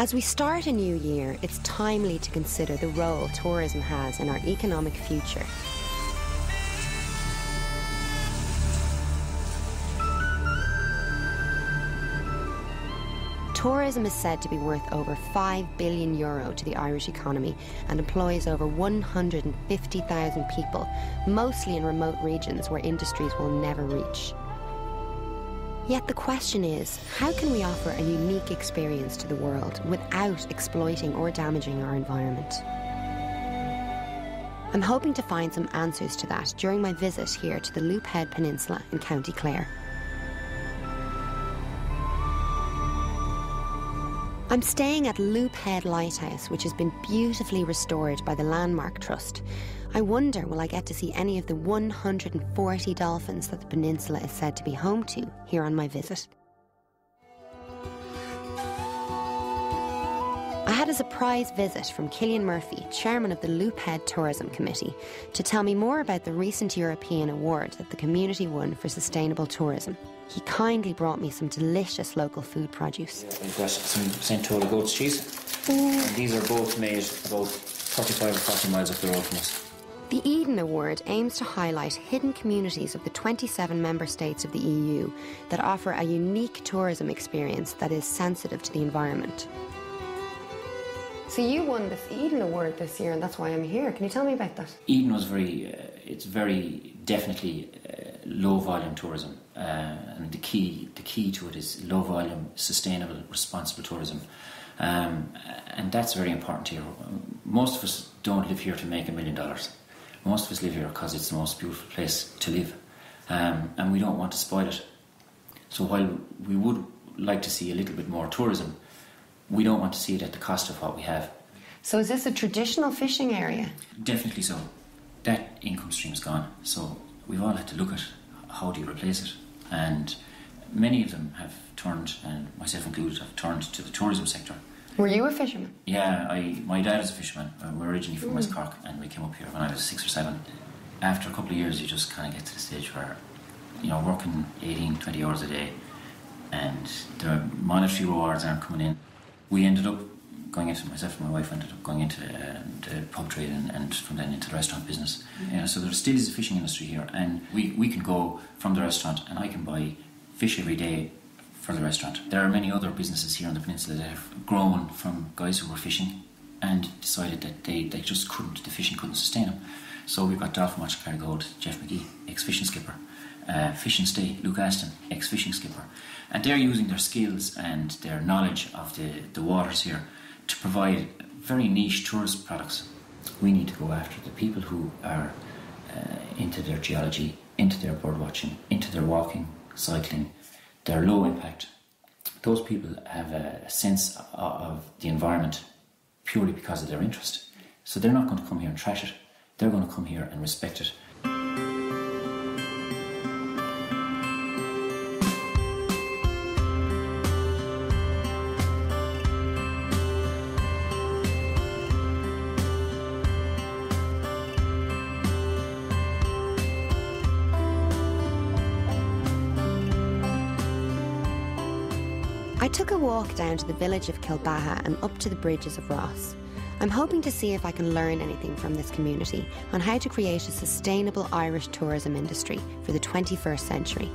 As we start a new year, it's timely to consider the role tourism has in our economic future. Tourism is said to be worth over €5 billion to the Irish economy and employs over 150,000 people, mostly in remote regions where industries will never reach. Yet the question is, how can we offer a unique experience to the world without exploiting or damaging our environment? I'm hoping to find some answers to that during my visit here to the Loop Head Peninsula in County Clare. I'm staying at Loop Head Lighthouse, which has been beautifully restored by the Landmark Trust. I wonder, will I get to see any of the 140 dolphins that the peninsula is said to be home to here on my visit? I had a surprise visit from Cillian Murphy, chairman of the Loop Head Tourism Committee, to tell me more about the recent European award that the community won for sustainable tourism. He kindly brought me some delicious local food produce. We've got some St. Tola goat's cheese. And these are both made about 35 or 40 miles up the road from us. The Eden Award aims to highlight hidden communities of the 27 member states of the EU that offer a unique tourism experience that is sensitive to the environment. So you won this Eden Award this year, and that's why I'm here. Can you tell me about that? Eden was it's very definitely low volume tourism. And the key to it is low volume, sustainable, responsible tourism. And that's very important here. Most of us don't live here to make $1 million. Most of us live here because it's the most beautiful place to live. And we don't want to spoil it. So while we would like to see a little bit more tourism, we don't want to see it at the cost of what we have. So is this a traditional fishing area? Definitely so. That income stream's gone. So we've all had to look at how do you replace it. And many of them have turned, and myself included, have turned to the tourism sector. Were you a fisherman? Yeah, my dad is a fisherman. We're originally from West Cork, and we came up here when I was 6 or 7. After a couple of years, you just kind of get to the stage where, working 18, 20 hours a day, and the monetary rewards aren't coming in. We ended up myself and my wife ended up going into the pub trade and from then into the restaurant business. So there still is a fishing industry here, and we can go from the restaurant and I can buy fish every day for the restaurant. There are many other businesses here on the peninsula that have grown from guys who were fishing and decided that they just couldn't, the fishing couldn't sustain them. So we've got Dolphin Watch Carrigaholt, Jeff McGee, ex-fishing skipper, Fish and Stay, Luke Aston, ex-fishing skipper. And they're using their skills and their knowledge of the waters here to provide very niche tourist products. We need to go after the people who are into their geology, into their bird watching, into their walking, cycling, their low impact. Those people have a sense of the environment purely because of their interest. So they're not going to come here and trash it. They're going to come here and respect it. I took a walk down to the village of Kilbaha and up to the bridges of Ross. I'm hoping to see if I can learn anything from this community on how to create a sustainable Irish tourism industry for the 21st century.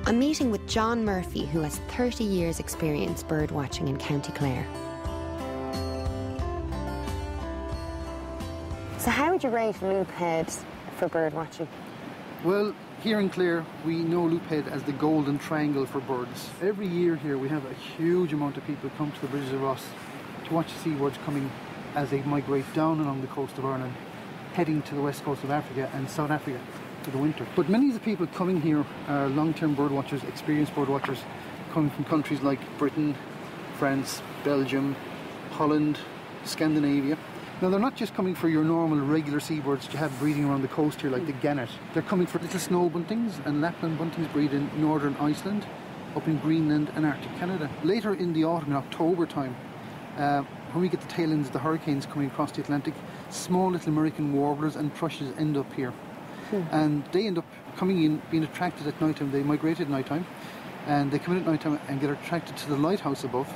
I'm meeting with John Murphy, who has 30 years' experience bird watching in County Clare. So how would you rate Loop Head for bird watching? Well, here in Clare, we know Loop Head as the golden triangle for birds. Every year here we have a huge amount of people come to the bridges of Ross to watch the seabirds coming as they migrate down along the coast of Ireland, heading to the west coast of Africa and South Africa for the winter. But many of the people coming here are long-term bird watchers, experienced bird watchers, coming from countries like Britain, France, Belgium, Holland, Scandinavia. Now, they're not just coming for your normal regular seabirds that you have breeding around the coast here, like the gannet. They're coming for little snow buntings, and Lapland buntings breed in northern Iceland, up in Greenland and Arctic Canada. Later in the autumn, in October time, when we get the tail ends of the hurricanes coming across the Atlantic, small little American warblers and thrushes end up here. And they end up coming in, being attracted at night time. They migrate at night time. and they come in at night time and get attracted to the lighthouse above,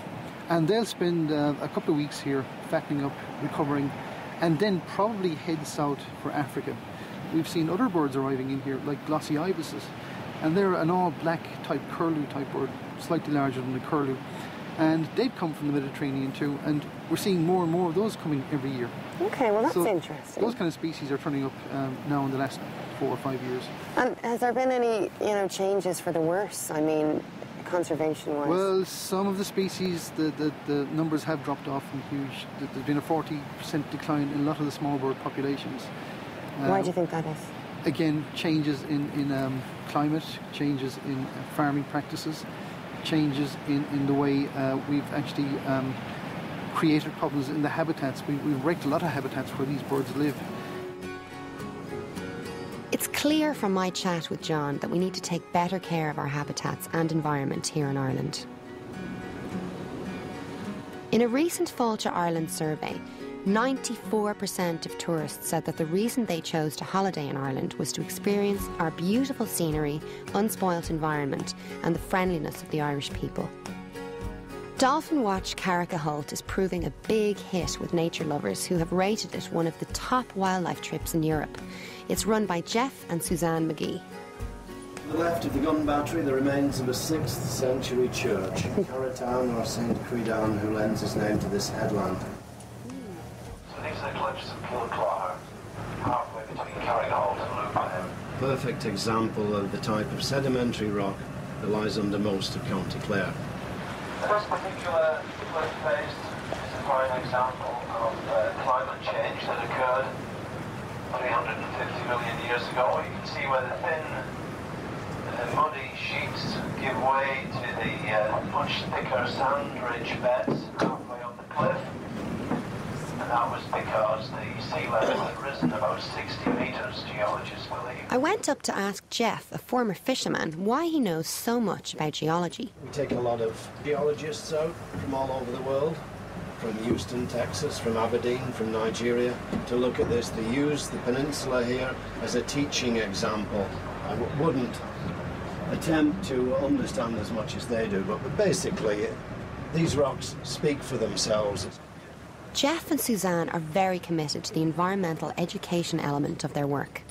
and they'll spend a couple of weeks here fattening up, recovering, and then probably head south for Africa. We've seen other birds arriving in here, like glossy ibises, and they're an all-black type curlew type bird, slightly larger than the curlew, and they've come from the Mediterranean too, and we're seeing more and more of those coming every year. Okay, well that's So interesting. those kind of species are turning up now in the last 4 or 5 years. And has there been any, changes for the worse? I mean, conservation-wise? Well, some of the species, the numbers have dropped off in huge. There's been a 40% decline in a lot of the small bird populations. Why do you think that is? Again, changes in climate, changes in farming practices, changes in the way we've actually created problems in the habitats. We've wrecked a lot of habitats where these birds live. It's clear from my chat with John that we need to take better care of our habitats and environment here in Ireland. In a recent Fall to Ireland survey, 94% of tourists said that the reason they chose to holiday in Ireland was to experience our beautiful scenery, unspoilt environment and the friendliness of the Irish people. Dolphin Watch Carrigaholt is proving a big hit with nature lovers who have rated it one of the top wildlife trips in Europe. It's run by Jeff and Suzanne McGee. To the left of the gun battery, the remains of a 6th century church, Carritown or St. Credan, who lends his name to this headland. So these are the cliffs of Kilbaha, halfway between Carrigaholt and Loop Head. Perfect example of the type of sedimentary rock that lies under most of County Clare. This particular cliff face is a prime example of climate change that occurred 350 million years ago. You can see where the thin, muddy sheets give way to the much thicker sand ridge beds halfway up the cliff. And that was because the sea level had risen about 60 metres, geologists believe. I went up to ask Jeff, a former fisherman, why he knows so much about geology. We take a lot of geologists out from all over the world, from Houston, Texas, from Aberdeen, from Nigeria, to look at this. They use the peninsula here as a teaching example. I wouldn't attempt to understand as much as they do, but basically these rocks speak for themselves. Jeff and Suzanne are very committed to the environmental education element of their work.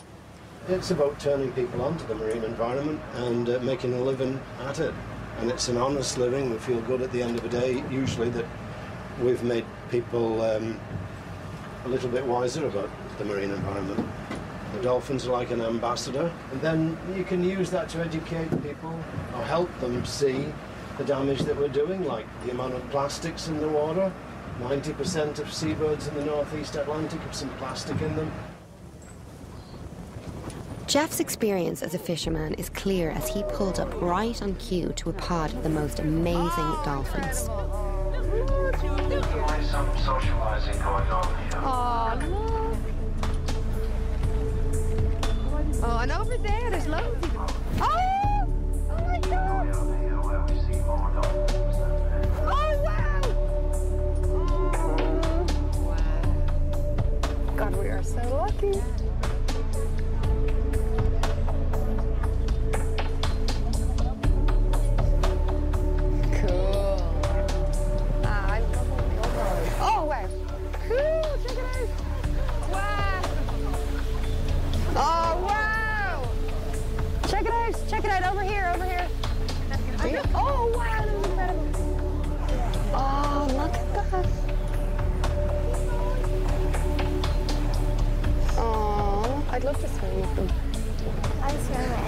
It's about turning people onto the marine environment and making a living at it. And it's an honest living. We feel good at the end of the day, usually, that we've made people a little bit wiser about the marine environment. The dolphins are like an ambassador, and then you can use that to educate people or help them see the damage that we're doing, like the amount of plastics in the water. 90% of seabirds in the northeast Atlantic have some plastic in them. Jeff's experience as a fisherman is clear as he pulled up right on cue to a pod of the most amazing dolphins. There's some socialising going on here. Oh, no. Oh, and over there, there's loads of people. Oh! Oh, my God! Over here where we see more dolphins than there. Oh, wow! Oh, wow. God, we are so lucky. Check it out, over here, over here. Oh, wow, that was incredible. Oh, look at that. Oh, I'd love to swim with them.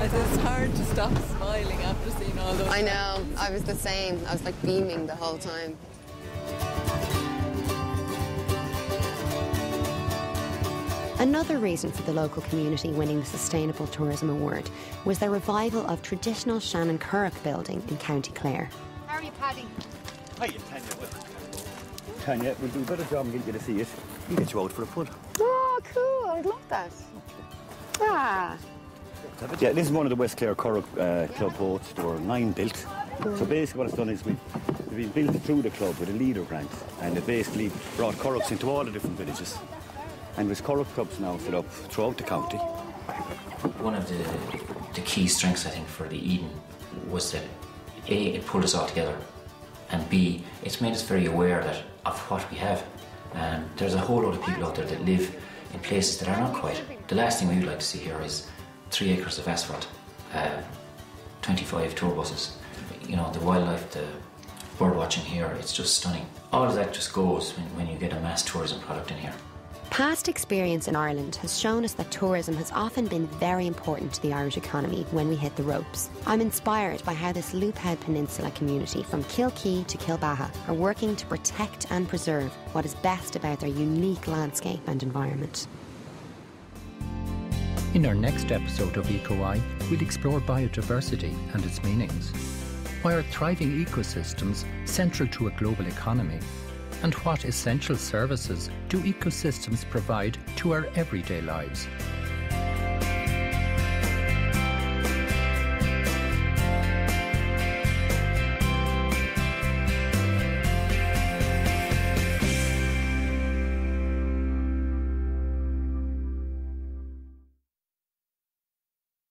It's hard to stop smiling after seeing all those. I know, I was the same. I was like beaming the whole time. Another reason for the local community winning the Sustainable Tourism Award was their revival of traditional Shannon Curragh building in County Clare. How are you, Paddy? Hiya, Tania. Tania, we'll do a better job and get you to see it. We'll get you out for a pull. Oh, cool. I'd love that. Ah. Yeah, this is one of the West Clare Curragh club boats. There were 9 built. So basically what it's done is we've been built through the club with a leader grant, and it basically brought Curraghs into all the different villages. And there's Curragh clubs now set up throughout the county. One of the key strengths, I think, for the Eden was that A, it pulled us all together, and B, it's made us very aware of what we have. And there's a whole lot of people out there that live in places that are not quite. The last thing we would like to see here is 3 acres of asphalt, 25 tour buses. You know, the wildlife, the bird watching here, it's just stunning. All of that just goes when you get a mass tourism product in here. Past experience in Ireland has shown us that tourism has often been very important to the Irish economy when we hit the ropes. I'm inspired by how this Loop Head Peninsula community from Kilkee to Kilbaha are working to protect and preserve what is best about their unique landscape and environment. In our next episode of EcoEye, we'll explore biodiversity and its meanings. Why are thriving ecosystems central to a global economy? And what essential services do ecosystems provide to our everyday lives?